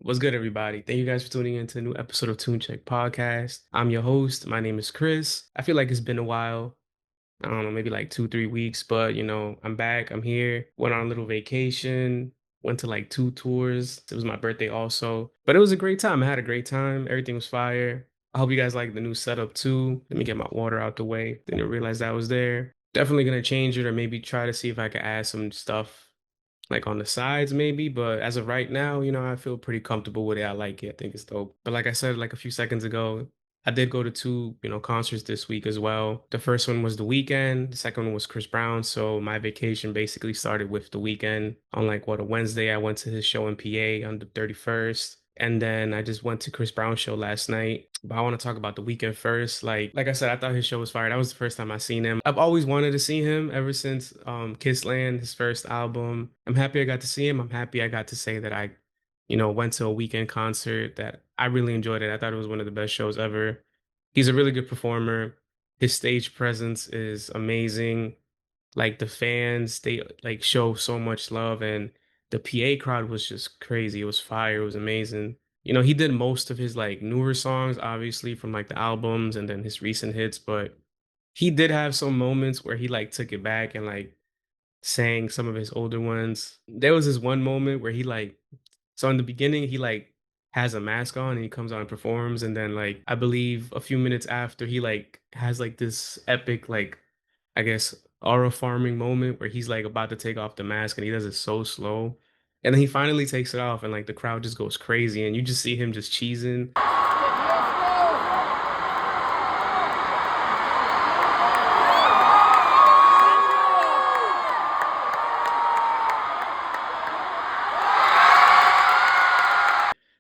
What's good, everybody? Thank you guys for tuning in to a new episode of Tune Check Podcast. I'm your host. My name is Cris. I feel like it's been a while. I don't know, maybe like 2, 3 weeks, but I'm back. I'm here. Went on a little vacation. Went to like 2 tours. It was my birthday also, but it was a great time. I had a great time. Everything was fire. I hope you guys like the new setup too. Let me get my water out the way. Didn't realize that was there. Definitely gonna change it or maybe try to see if I could add some stuff like on the sides maybe, but as of right now, I feel pretty comfortable with it. I like it. I think it's dope. But like I said like a few seconds ago, I did go to two, concerts this week as well. The first one was The Weeknd, the second one was Chris Brown. So my vacation basically started with The Weeknd. On like a Wednesday, I went to his show in PA on the 31st. And then I just went to Chris Brown's show last night. But I want to talk about The Weeknd first. Like I said, I thought his show was fire. That was the first time I seen him. I've always wanted to see him ever since Kissland, his first album. I'm happy I got to see him. I'm happy I got to say that I went to a Weeknd concert that I really enjoyed it. I thought it was one of the best shows ever. He's a really good performer. His stage presence is amazing. Like the fans, they like show so much love, and the PA crowd was just crazy. It was fire. It was amazing. He did most of his like newer songs, obviously from like the albums and then his recent hits, but he did have some moments where he like took it back and like sang some of his older ones. There was this one moment where he like so in the beginning, he like has a mask on and he comes out and performs, and then like I believe a few minutes after, he like has like this epic like I guess aura farming moment where he's like about to take off the mask and he does it so slow, and then he finally takes it off and like the crowd just goes crazy and you just see him just cheesing.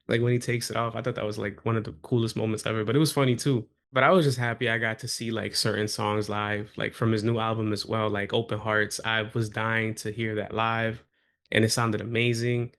Like when he takes it off, I thought that was like one of the coolest moments ever, but it was funny too. But I was just happy I got to see like certain songs live, like from his new album as well, like Open Hearts. I was dying to hear that live and it sounded amazing.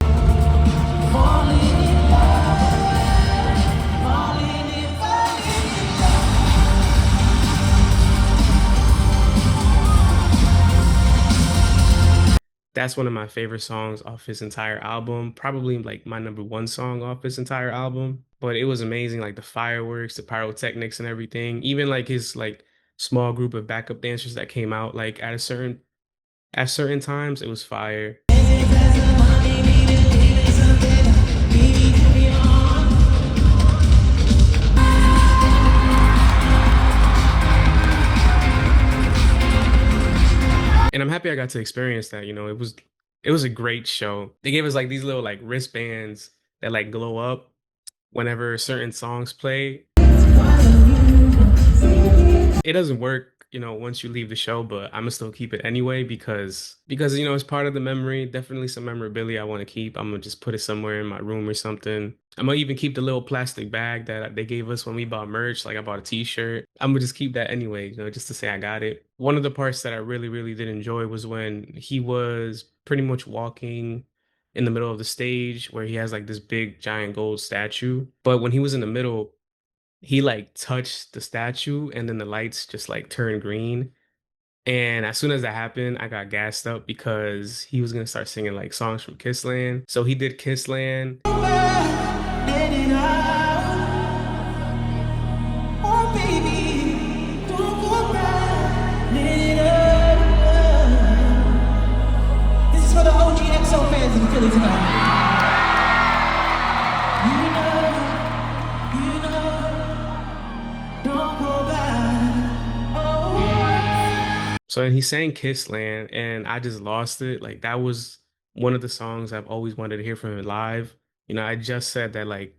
That's one of my favorite songs off his entire album. Probably like my number one song off his entire album. But it was amazing, like the fireworks, the pyrotechnics and everything. Even like his like small group of backup dancers that came out like at certain times, it was fire. And I'm happy I got to experience that. It was a great show. They gave us like these little like wristbands that like glow up whenever certain songs play. It doesn't work, once you leave the show, but I'm gonna still keep it anyway because it's part of the memory. Definitely some memorabilia I want to keep. I'm gonna just put it somewhere in my room or something. I'm gonna even keep the little plastic bag that they gave us when we bought merch. Like I bought a t-shirt. I'm gonna just keep that anyway, just to say I got it. One of the parts that I really, really did enjoy was when he was pretty much walking in the middle of the stage where he has like this big giant gold statue. But when he was in the middle, he like touched the statue and then the lights just like turned green. And as soon as that happened, I got gassed up because he was gonna start singing like songs from Kissland. So he did Kissland. This is for the OVOXO fans in Philly tonight. So he sang Kissland and I just lost it. Like that was one of the songs I've always wanted to hear from him live. I just said that like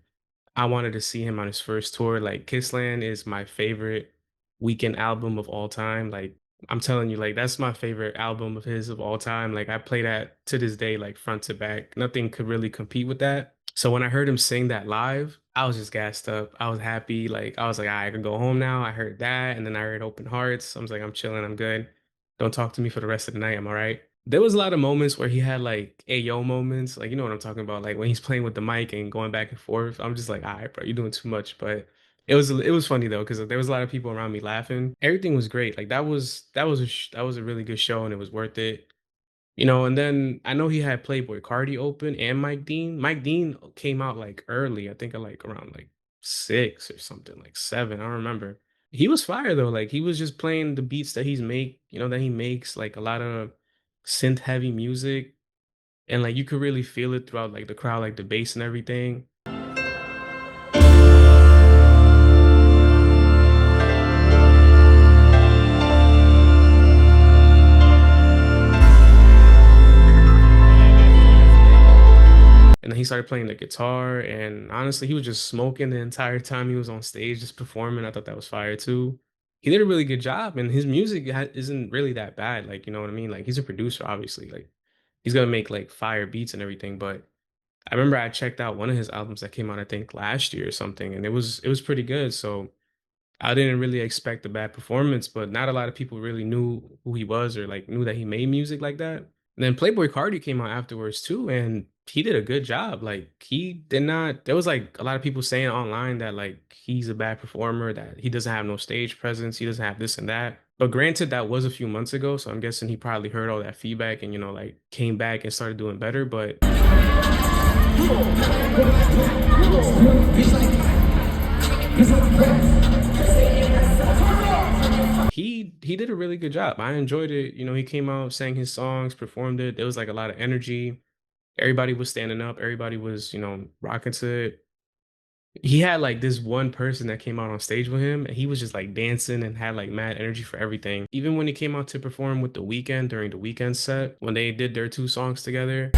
I wanted to see him on his first tour. Like Kissland is my favorite Weekend album of all time. Like I'm telling you, like that's my favorite album of his of all time. Like I play that to this day, like front to back. Nothing could really compete with that. So when I heard him sing that live, I was just gassed up. I was happy. Like I was like, I can go home now. I heard that, and then I heard Open Hearts. I was like, I'm chilling. I'm good. Don't talk to me for the rest of the night. I'm all right. There was a lot of moments where he had like ayo moments, like you know what I'm talking about, like when he's playing with the mic and going back and forth. I'm just like, all right, bro, you're doing too much. But it was funny though because there was a lot of people around me laughing. Everything was great. Like that was a really good show and it was worth it. And then I know he had Playboi Carti open and Mike Dean. Mike Dean came out like early, I think at like around like 6 or something, like 7. I don't remember. He was fire though. Like he was just playing the beats that that he makes, like a lot of synth heavy music. And like you could really feel it throughout like the crowd, like the bass and everything. And then he started playing the guitar, and honestly, he was just smoking the entire time he was on stage, just performing. I thought that was fire too. He did a really good job, and his music isn't really that bad. Like, you know what I mean? Like, he's a producer, obviously. Like, he's gonna make like fire beats and everything. But I remember I checked out one of his albums that came out, I think, last year or something, and it was pretty good. So I didn't really expect a bad performance, but not a lot of people really knew who he was or like knew that he made music like that. And then Playboi Carti came out afterwards too, and he did a good job. Like he did not. There was like a lot of people saying online that like he's a bad performer, that he doesn't have no stage presence, he doesn't have this and that. But granted, that was a few months ago, so I'm guessing he probably heard all that feedback and like came back and started doing better. But he did a really good job. I enjoyed it. He came out, sang his songs, performed it. There was like a lot of energy. Everybody was standing up. Everybody was, rocking to it. He had like this one person that came out on stage with him, and he was just like dancing and had like mad energy for everything. Even when he came out to perform with The Weeknd during The Weeknd set, when they did their two songs together,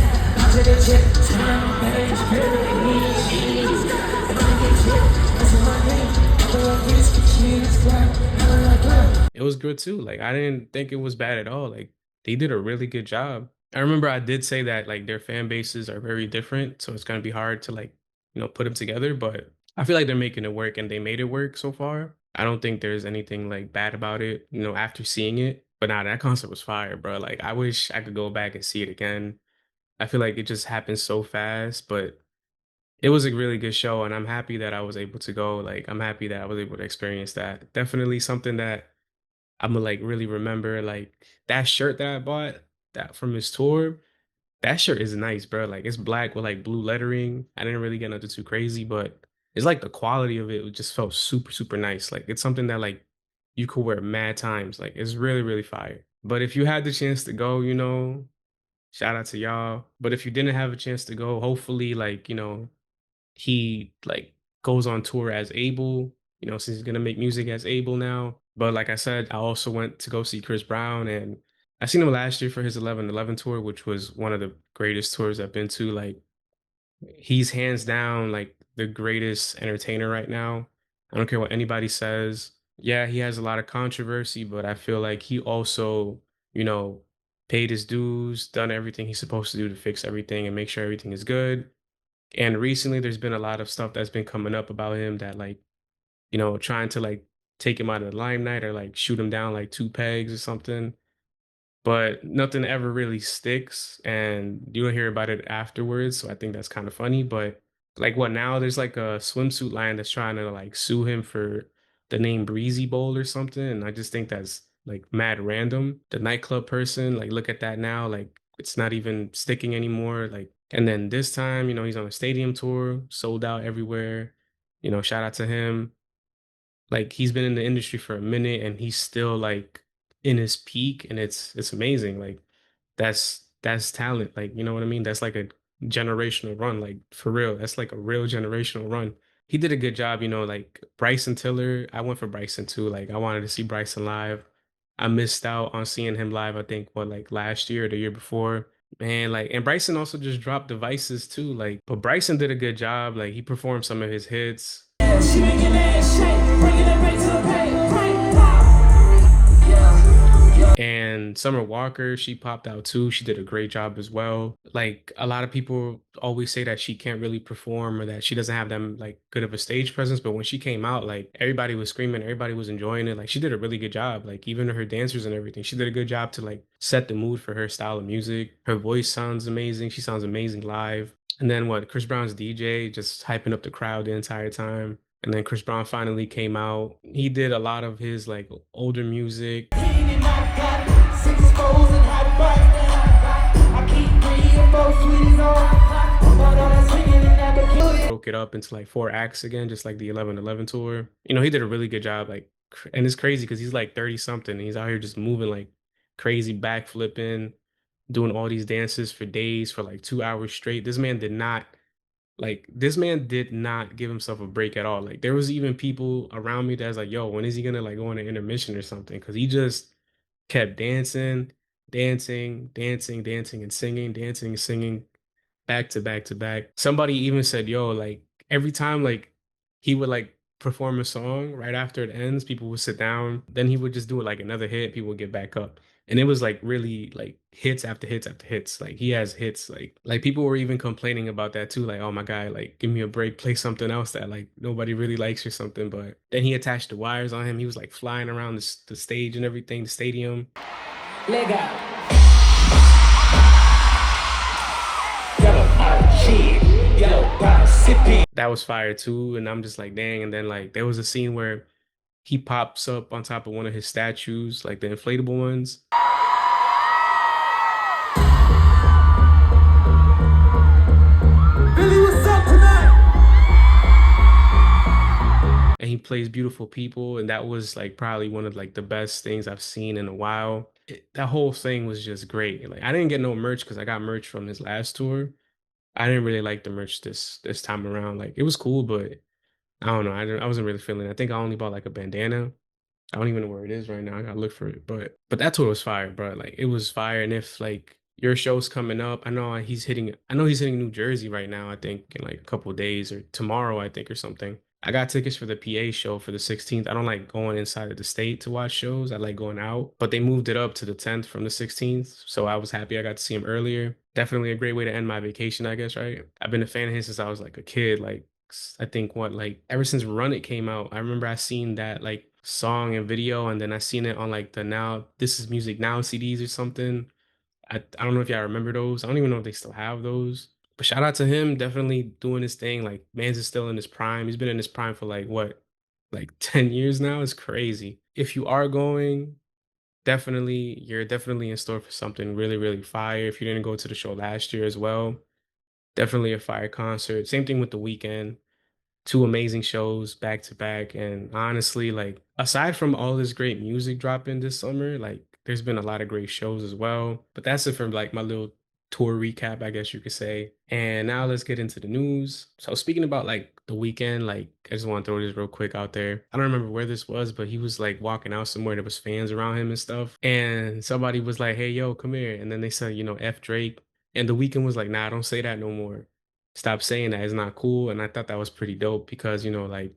it was good too. Like I didn't think it was bad at all. Like they did a really good job. I remember I did say that like their fan bases are very different, so it's gonna be hard to like, put them together, but I feel like they're making it work and they made it work so far. I don't think there's anything like bad about it, after seeing it. But nah, that concert was fire, bro. Like I wish I could go back and see it again. I feel like it just happened so fast, but it was a really good show and I'm happy that I was able to go. Like I'm happy that I was able to experience that. Definitely something that I'm gonna like really remember. Like that shirt that I bought that from his tour, that shirt is nice, bro. Like it's black with like blue lettering. I didn't really get nothing too crazy, but it's like the quality of it just felt super, super nice. Like it's something that like you could wear mad times. Like it's really, really fire. But if you had the chance to go, shout out to y'all. But if you didn't have a chance to go, hopefully like, he like goes on tour as Abel, since he's gonna make music as Abel now. But like I said, I also went to go see Chris Brown, and I seen him last year for his 11/11 tour, which was one of the greatest tours I've been to. Like he's hands down like the greatest entertainer right now. I don't care what anybody says. Yeah, he has a lot of controversy, but I feel like he also, you know, paid his dues, done everything he's supposed to do to fix everything and make sure everything is good. And recently there's been a lot of stuff that's been coming up about him that like, trying to like take him out of the limelight or like shoot him down like two pegs or something, but nothing ever really sticks and you'll hear about it afterwards. So I think that's kind of funny. But like what now? There's like a swimsuit line that's trying to like sue him for the name Breezy Bowl or something. And I just think that's like mad random. The nightclub person, like look at that now, like it's not even sticking anymore. Like, and then this time, he's on a stadium tour, sold out everywhere. Shout out to him. Like he's been in the industry for a minute and he's still like in his peak and it's amazing. Like that's talent. Like, you know what I mean? That's like a generational run, like for real. That's like a real generational run. He did a good job, like Bryson Tiller. I went for Bryson too. Like I wanted to see Bryson live. I missed out on seeing him live, I think what like last year or the year before. Man, like and Bryson also just dropped Devices too. Like, but Bryson did a good job. Like he performed some of his hits. She making that shake, bringing it right to the pay, pay, pop. Yeah. And Summer Walker, she popped out too. She did a great job as well. Like a lot of people always say that she can't really perform or that she doesn't have them like good of a stage presence. But when she came out, like everybody was screaming, everybody was enjoying it. Like she did a really good job. Like even her dancers and everything, she did a good job to like set the mood for her style of music. Her voice sounds amazing. She sounds amazing live. And then what? Chris Brown's DJ just hyping up the crowd the entire time. And then Chris Brown finally came out. He did a lot of his like older music. Broke it up into like four acts again, just like the 11/11 tour. You know, he did a really good job. Like, and it's crazy because he's like 30 something. He's out here just moving like crazy, backflipping, doing all these dances for days for like 2 hours straight. This man did not give himself a break at all. Like there was even people around me that's like, yo, when is he gonna like go on an intermission or something? Because he just kept dancing, dancing, and singing, dancing and singing back to back to back. Somebody even said, yo, like every time like he would like perform a song right after it ends, people would sit down. Then he would just do it like another hit, people would get back up. And it was like really like hits after hits after hits. Like he has hits. Like people were even complaining about that too. Like, oh my God, like give me a break, play something else that like nobody really likes or something. But then he attached the wires on him. He was like flying around the stage and everything, the stadium. Legal. That was fire too. And I'm just like, dang. And then like there was a scene where he pops up on top of one of his statues, like the inflatable ones. Billy, what's up tonight? And he plays Beautiful People. And that was like probably one of like the best things I've seen in a while. That whole thing was just great. Like I didn't get no merch because I got merch from his last tour. I didn't really like the merch this time around. Like it was cool, but I don't know. I wasn't really feeling it. I think I only bought like a bandana. I don't even know where it is right now. I gotta look for it. But that tour was fire, bro. Like it was fire. And if like your show's coming up, I know he's hitting New Jersey right now, I think in like a couple of days or tomorrow, I think, or something. I got tickets for the PA show for the 16th. I don't like going inside of the state to watch shows. I like going out. But they moved it up to the 10th from the 16th. So I was happy I got to see him earlier. Definitely a great way to end my vacation, I guess, right? I've been a fan of his since I was like a kid. Like I think what like ever since Run It came out, I remember I seen that like song and video, and then I seen it on like the Now This Is Music Now CDs or something. I don't know if y'all remember those. I don't even know if they still have those. But shout out to him, definitely doing his thing. Like Mans is still in his prime. He's been in his prime for like what, like 10 years now. It's crazy. If you are going, you're definitely in store for something really, really fire. If you didn't go to the show last year as well, definitely a fire concert. Same thing with the weekend, two amazing shows back to back. And honestly, like aside from all this great music dropping this summer, like there's been a lot of great shows as well. But that's it from like my little tour recap, I guess you could say. And now let's get into the news. So speaking about like the weekend, like I just want to throw this real quick out there. I don't remember where this was, but he was like walking out somewhere. There was fans around him and stuff. And somebody was like, "Hey, yo, come here." And then they said, F Drake. And the weekend was like, "Nah, don't say that no more. Stop saying that. It's not cool." And I thought that was pretty dope because, like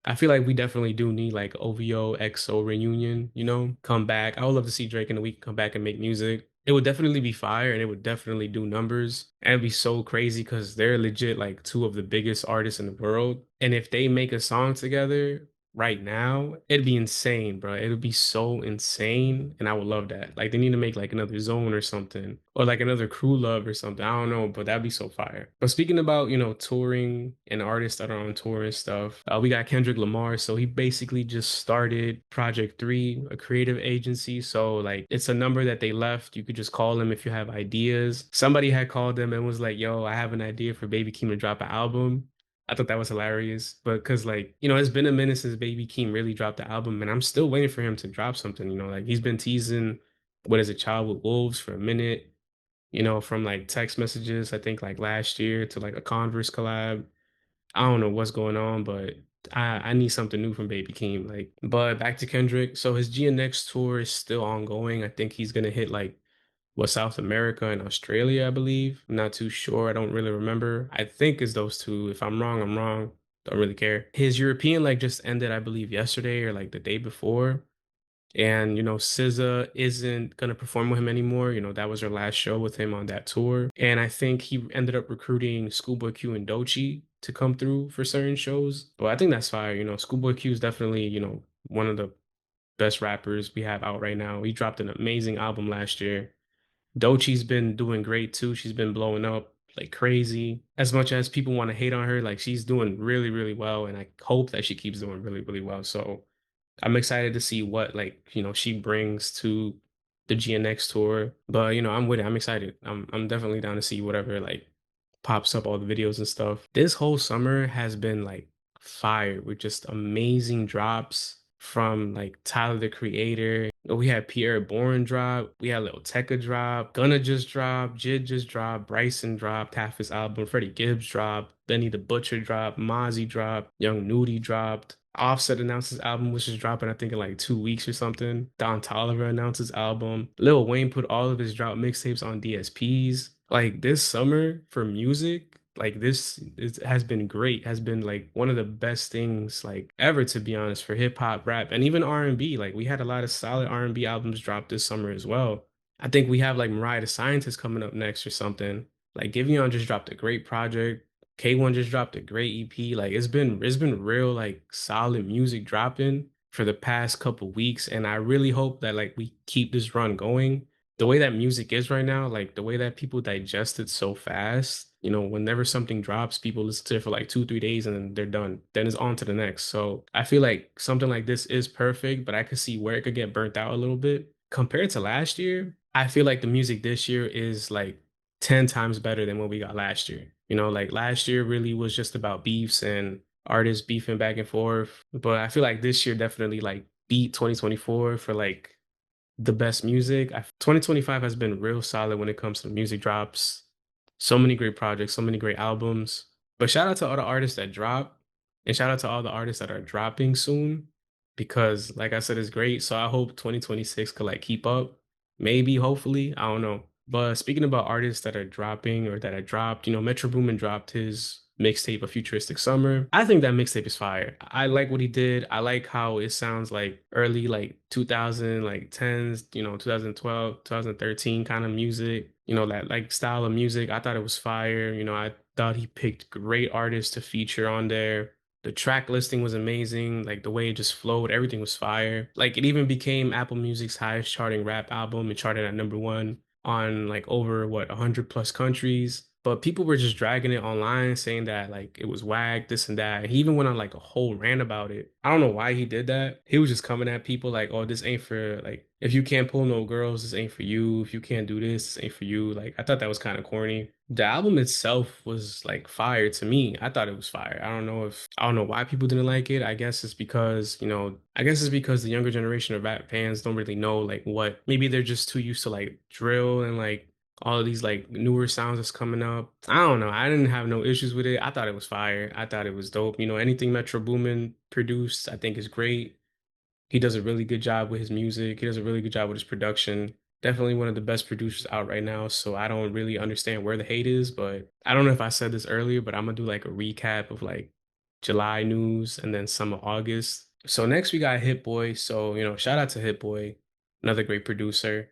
I feel like we definitely do need like OVO XO reunion, come back. I would love to see Drake and the Weeknd come back and make music. It would definitely be fire and it would definitely do numbers. And it'd be so crazy because they're legit like two of the biggest artists in the world. And if they make a song together right now, it'd be insane, bro. It would be so insane. And I would love that. Like they need to make like another Zone or something. Or like another Crew Love or something. I don't know, but that'd be so fire. But speaking about, touring and artists that are on tour and stuff, we got Kendrick Lamar. So he basically just started Project 3, a creative agency. So like it's a number that they left. You could just call them if you have ideas. Somebody had called them and was like, yo, I have an idea for Baby Keem to drop an album. I thought that was hilarious. But because like, it's been a minute since Baby Keem really dropped the album, and I'm still waiting for him to drop something, like he's been teasing what is a Child with Wolves for a minute, from like text messages, I think like last year to like a Converse collab. I don't know what's going on, but I need something new from Baby Keem. Like, but back to Kendrick. So his GNX tour is still ongoing. I think he's gonna hit like South America and Australia, I believe. I'm not too sure. I don't really remember. I think it's those two. If I'm wrong, I'm wrong. Don't really care. His European like just ended, I believe, yesterday or like the day before. And SZA isn't gonna perform with him anymore. That was her last show with him on that tour. And I think he ended up recruiting Schoolboy Q and Doechii to come through for certain shows. But I think that's fire. Schoolboy Q is definitely, one of the best rappers we have out right now. He dropped an amazing album last year. Doechii's been doing great too. She's been blowing up like crazy. As much as people want to hate on her, like she's doing really, really well. And I hope that she keeps doing really, really well. So I'm excited to see what like, she brings to the GNX tour. But you know, I'm with it. I'm excited. I'm definitely down to see whatever like pops up, all the videos and stuff. This whole summer has been like fire with just amazing drops from like Tyler the Creator. We had Pierre Bourne drop, we had Lil Tecca drop, Gunna just dropped, Jid just dropped, Bryson dropped half his album, Freddie Gibbs dropped, Benny the Butcher dropped, Mozzie dropped, Young Nudie dropped. Offset announced his album, which is dropping, I think, in like 2 weeks or something. Don Toliver announced his album. Lil Wayne put all of his drop mixtapes on DSPs. Like this summer for music, like has been great. Has been like one of the best things like ever, to be honest, for hip hop, rap, and even R&B. Like we had a lot of solid R&B albums drop this summer as well. I think we have like Mariah the Scientist coming up next or something. Like Giveon just dropped a great project. K1 just dropped a great EP. Like it's been real like solid music dropping for the past couple weeks, and I really hope that like we keep this run going. The way that music is right now, like the way that people digest it so fast, you know, whenever something drops, people listen to it for like 2, 3 days and then they're done. Then it's on to the next. So I feel like something like this is perfect, but I could see where it could get burnt out a little bit. Compared to last year, I feel like the music this year is like 10 times better than what we got last year. You know, like last year really was just about beefs and artists beefing back and forth. But I feel like this year definitely like beat 2024 for like the best music. 2025 has been real solid when it comes to music drops. So many great projects, so many great albums. But shout out to all the artists that drop, and shout out to all the artists that are dropping soon, because like I said, it's great. So I hope 2026 could like keep up. Maybe, hopefully, I don't know. But speaking about artists that are dropping or that are dropped, you know, Metro Boomin dropped his mixtape, A Futuristic Summer. I think that mixtape is fire. I like what he did. I like how it sounds like early like 2000 like 10s, you know, 2012, 2013 kind of music. You know, that like style of music. I thought it was fire. You know, I thought he picked great artists to feature on there. The track listing was amazing. Like the way it just flowed, everything was fire. Like it even became Apple Music's highest charting rap album. It charted at #1 on like over what 100 plus countries. But people were just dragging it online, saying that like it was whack, this and that. And he even went on like a whole rant about it. I don't know why he did that. He was just coming at people like, "Oh, this ain't for like if you can't pull no girls, this ain't for you. If you can't do this ain't for you." Like I thought that was kind of corny. The album itself was like fire to me. I thought it was fire. I don't know why people didn't like it. I guess it's because, you know, I guess it's because the younger generation of rap fans don't really know like what maybe they're just too used to like drill and like all of these like newer sounds that's coming up. I don't know. I didn't have no issues with it. I thought it was fire. I thought it was dope. You know, anything Metro Boomin produced, I think is great. He does a really good job with his music. He does a really good job with his production. Definitely one of the best producers out right now. So I don't really understand where the hate is, but I don't know if I said this earlier, but I'm gonna do like a recap of like July news and then some of August. So next we got Hit Boy. So, you know, shout out to Hit Boy, another great producer.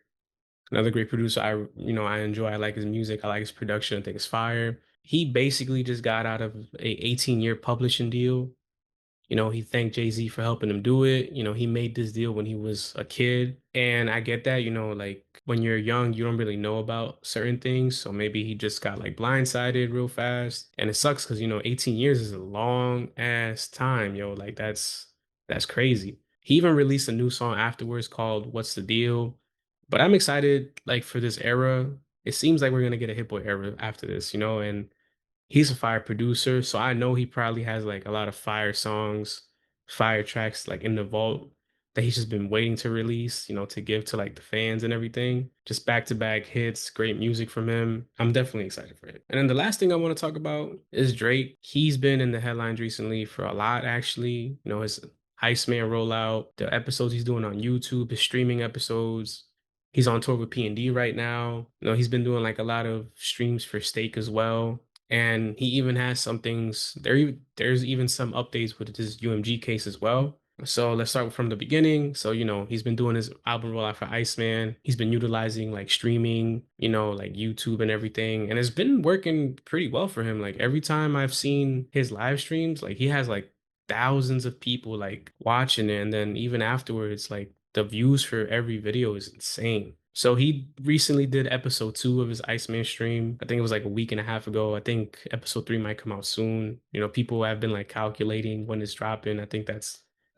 Another great producer. You know, I enjoy. I like his music. I like his production. I think it's fire. He basically just got out of a 18-year publishing deal. You know, he thanked Jay-Z for helping him do it. You know, he made this deal when he was a kid. And I get that, you know, like when you're young, you don't really know about certain things. So maybe he just got like blindsided real fast. And it sucks because, you know, 18 years is a long ass time, yo. Like that's crazy. He even released a new song afterwards called What's the Deal? But I'm excited like for this era. It seems like we're gonna get a Hit Boy era after this, you know, and he's a fire producer, so I know he probably has like a lot of fire songs, fire tracks like in the vault that he's just been waiting to release, you know, to give to like the fans and everything. Just back to back hits, great music from him. I'm definitely excited for it. And then the last thing I want to talk about is Drake. He's been in the headlines recently for a lot, actually. You know, his Iceman rollout, the episodes he's doing on YouTube, his streaming episodes. He's on tour with P&D right now. You know, he's been doing like a lot of streams for Stake as well. And he even has some things there's even some updates with his UMG case as well. So let's start from the beginning. So, you know, he's been doing his album rollout for Iceman. He's been utilizing like streaming, you know, like YouTube and everything. And it's been working pretty well for him. Like every time I've seen his live streams, like he has like thousands of people like watching it. And then even afterwards, like the views for every video is insane. So he recently did episode 2 of his Iceman stream. I think it was like a week and a half ago. I think episode 3 might come out soon. You know, people have been like calculating when it's dropping. I think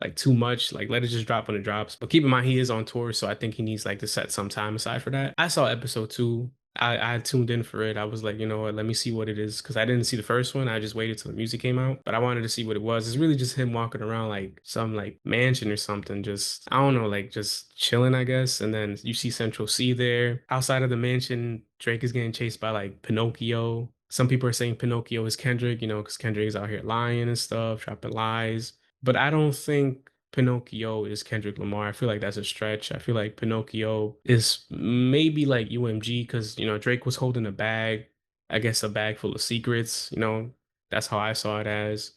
like too much. Like let it just drop when it drops. But keep in mind he is on tour, so I think he needs like to set some time aside for that. I saw episode two. I tuned in for it. I was like, you know what, let me see what it is. Cause I didn't see the first one. I just waited till the music came out. But I wanted to see what it was. It's really just him walking around like some like mansion or something. Just I don't know, like just chilling, I guess. And then you see Central C there. Outside of the mansion, Drake is getting chased by like Pinocchio. Some people are saying Pinocchio is Kendrick, you know, because Kendrick is out here lying and stuff, dropping lies. But I don't think Pinocchio is Kendrick Lamar. I feel like that's a stretch. I feel like Pinocchio is maybe like UMG because, you know, Drake was holding a bag, I guess a bag full of secrets, you know, that's how I saw it as.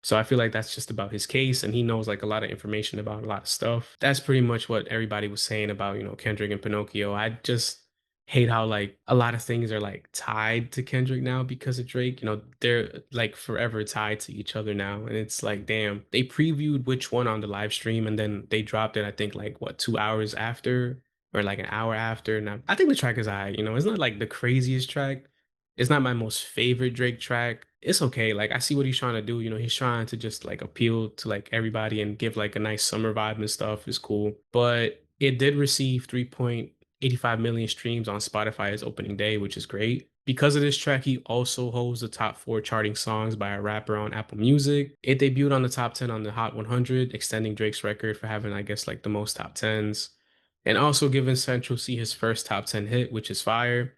So I feel like that's just about his case, and he knows like a lot of information about a lot of stuff. That's pretty much what everybody was saying about, you know, Kendrick and Pinocchio. I just hate how like a lot of things are like tied to Kendrick now because of Drake. You know, they're like forever tied to each other now. And it's like, damn, they previewed which one on the live stream and then they dropped it, I think like what, 2 hours after or like an hour after. Now, I think the track is alright, you know, it's not like the craziest track. It's not my most favorite Drake track. It's okay. Like I see what he's trying to do. You know, he's trying to just like appeal to like everybody and give like a nice summer vibe and stuff. It's cool. But it did receive 3.85 million streams on Spotify's opening day, which is great. Because of this track, he also holds the top four charting songs by a rapper on Apple Music. It debuted on the top 10 on the Hot 100, extending Drake's record for having, I guess, like the most top 10s. And also giving Central C his first top 10 hit, which is fire.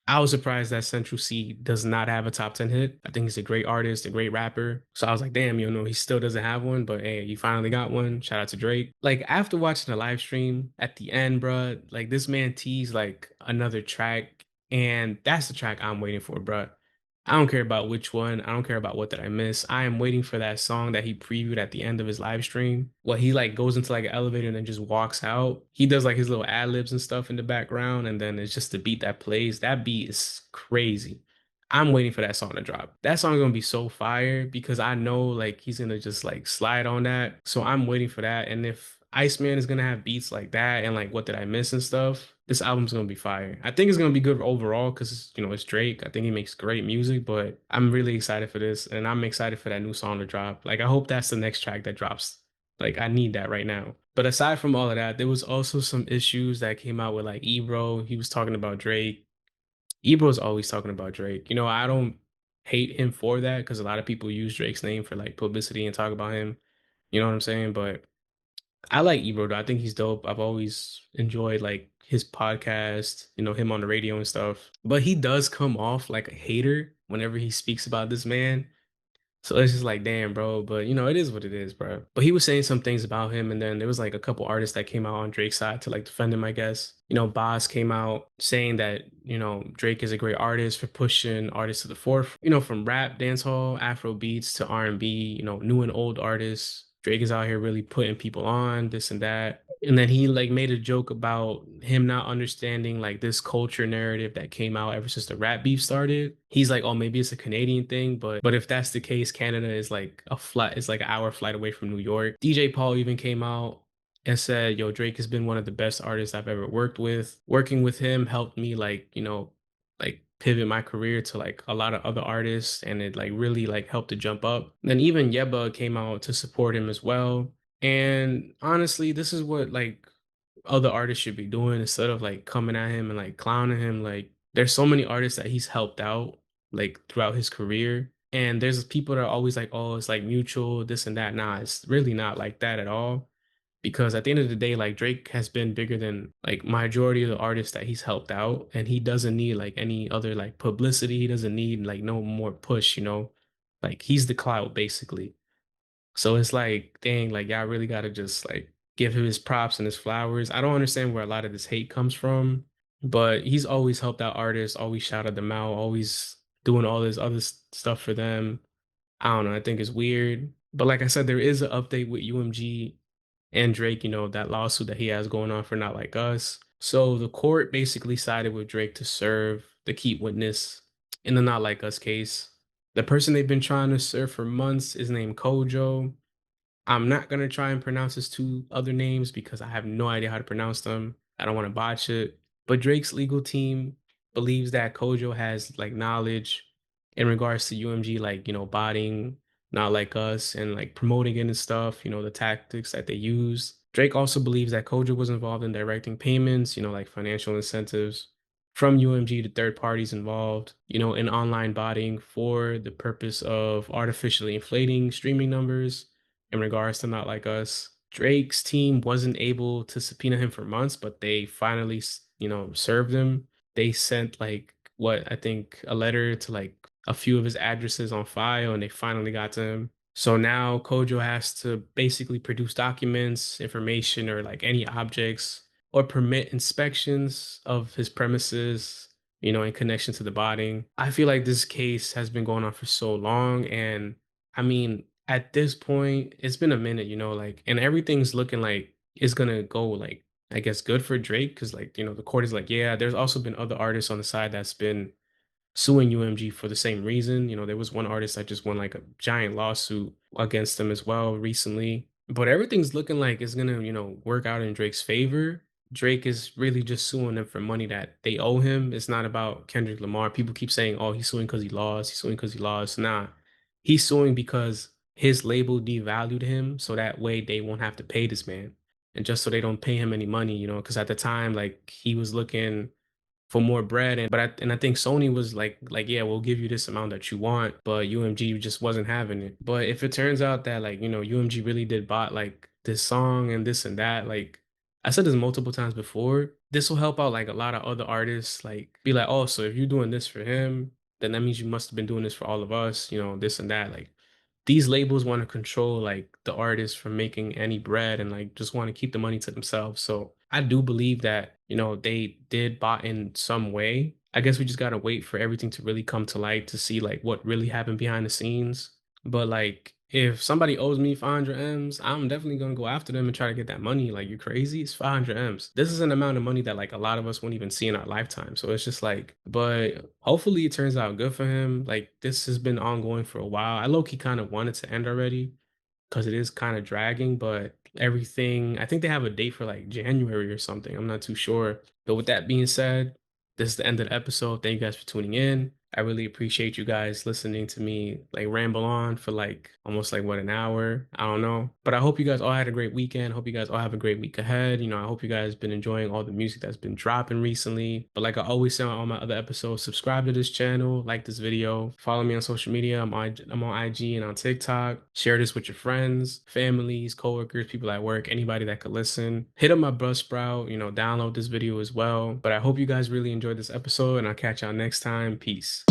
I was surprised that Central C does not have a top 10 hit. I think he's a great artist, a great rapper. So I was like, damn, you know, he still doesn't have one, but hey, you finally got one. Shout out to Drake. Like after watching the live stream at the end, bruh, like this man teased like another track, and that's the track I'm waiting for, bruh. I don't care about which one. I don't care about what did I miss. I am waiting for that song that he previewed at the end of his live stream. Well, he like goes into like an elevator and then just walks out. He does like his little ad libs and stuff in the background, and then it's just the beat that plays. That beat is crazy. I'm waiting for that song to drop. That song's gonna be so fire because I know like he's gonna just like slide on that. So I'm waiting for that. And if Iceman is gonna have beats like that and like what did I miss and stuff, this album's gonna be fire. I think it's gonna be good overall because you know it's Drake. I think he makes great music, but I'm really excited for this, and I'm excited for that new song to drop. Like I hope that's the next track that drops. Like I need that right now. But aside from all of that, there was also some issues that came out with like Ebro. He was talking about Drake. Ebro's always talking about Drake. You know, I don't hate him for that because a lot of people use Drake's name for like publicity and talk about him. You know what I'm saying? But I like Ebro though. I think he's dope. I've always enjoyed like his podcast, you know, him on the radio and stuff. But he does come off like a hater whenever he speaks about this man. So it's just like, damn, bro. But you know, it is what it is, bro. But he was saying some things about him, and then there was like a couple artists that came out on Drake's side to like defend him, I guess. You know, Boz came out saying that, you know, Drake is a great artist for pushing artists to the forefront, you know, from rap, dancehall, Afro beats to R&B, you know, new and old artists. Drake is out here really putting people on, this and that. And then he like made a joke about him not understanding like this culture narrative that came out ever since the rap beef started. He's like, oh, maybe it's a Canadian thing, but if that's the case, Canada is like a flight, it's like an hour flight away from New York. DJ Paul even came out and said, yo, Drake has been one of the best artists I've ever worked with. Working with him helped me like, you know, like pivot my career to like a lot of other artists, and it like really like helped to jump up. Then even Yebba came out to support him as well. And honestly, this is what like other artists should be doing instead of like coming at him and like clowning him. Like there's so many artists that he's helped out like throughout his career. And there's people that are always like, oh, it's like mutual, this and that. Nah, it's really not like that at all. Because at the end of the day, like Drake has been bigger than like majority of the artists that he's helped out, and he doesn't need like any other like publicity. He doesn't need like no more push, you know. Like he's the clout basically. So it's like, dang, like y'all really gotta just like give him his props and his flowers. I don't understand where a lot of this hate comes from, but he's always helped out artists, always shouted them out, always doing all this other stuff for them. I don't know. I think it's weird. But like I said, there is an update with UMG and Drake, you know, that lawsuit that he has going on for Not Like Us. So the court basically sided with Drake to serve the key witness in the Not Like Us case. The person they've been trying to serve for months is named Kojo. I'm not gonna try and pronounce his two other names because I have no idea how to pronounce them. I don't want to botch it. But Drake's legal team believes that Kojo has like knowledge in regards to UMG, like, you know, botting. not like us, and like promoting it and stuff, the tactics that they use. Drake also believes that Kojo was involved in directing payments, like financial incentives from UMG to third parties involved, in online botting for the purpose of artificially inflating streaming numbers in regards to Not Like Us. Drake's team wasn't able to subpoena him for months, but they finally, served him. They sent like what I think a letter to like a few of his addresses on file, and they finally got to him. So now Kojo has to basically produce documents, information, or like any objects or permit inspections of his premises, in connection to the botting. I feel like this case has been going on for so long. And I mean, at this point, it's been a minute, like, and everything's looking like it's gonna go like, I guess, good for Drake. Cause like, the court is like, yeah, there's also been other artists on the side that's been suing UMG for the same reason. There was one artist that just won like a giant lawsuit against them as well recently. But everything's looking like it's gonna, work out in Drake's favor. Drake is really just suing them for money that they owe him. It's not about Kendrick Lamar. People keep saying, "Oh, he's suing because he lost. He's suing because he lost." Nah, he's suing because his label devalued him, so that way they won't have to pay this man, and just so they don't pay him any money, because at the time, like he was looking for more bread. And I think Sony was like, yeah, we'll give you this amount that you want, but UMG just wasn't having it. But if it turns out that like, UMG really did bought like this song and this and that, like I said this multiple times before, this will help out like a lot of other artists, like be like, oh, so if you're doing this for him, then that means you must have been doing this for all of us, this and that. Like these labels want to control like the artists from making any bread and like just want to keep the money to themselves. So I do believe that, they did bot in some way. I guess we just gotta wait for everything to really come to light to see like what really happened behind the scenes. But like if somebody owes me 500 M's, I'm definitely gonna go after them and try to get that money. Like you're crazy. It's 500 M's. This is an amount of money that like a lot of us won't even see in our lifetime. So it's just like, but hopefully it turns out good for him. Like this has been ongoing for a while. I low-key kind of wanted to end already because it is kind of dragging, but everything, I think they have a date for like January or something. I'm not too sure. But with that being said, this is the end of the episode. Thank you guys for tuning in. I really appreciate you guys listening to me like ramble on for like almost like what, an hour. I don't know. But I hope you guys all had a great weekend. Hope you guys all have a great week ahead. I hope you guys been enjoying all the music that's been dropping recently. But like I always say on all my other episodes, subscribe to this channel, like this video, follow me on social media. I'm on IG and on TikTok. Share this with your friends, families, coworkers, people at work, anybody that could listen. Hit up my Buzzsprout, download this video as well. But I hope you guys really enjoyed this episode, and I'll catch y'all next time. Peace.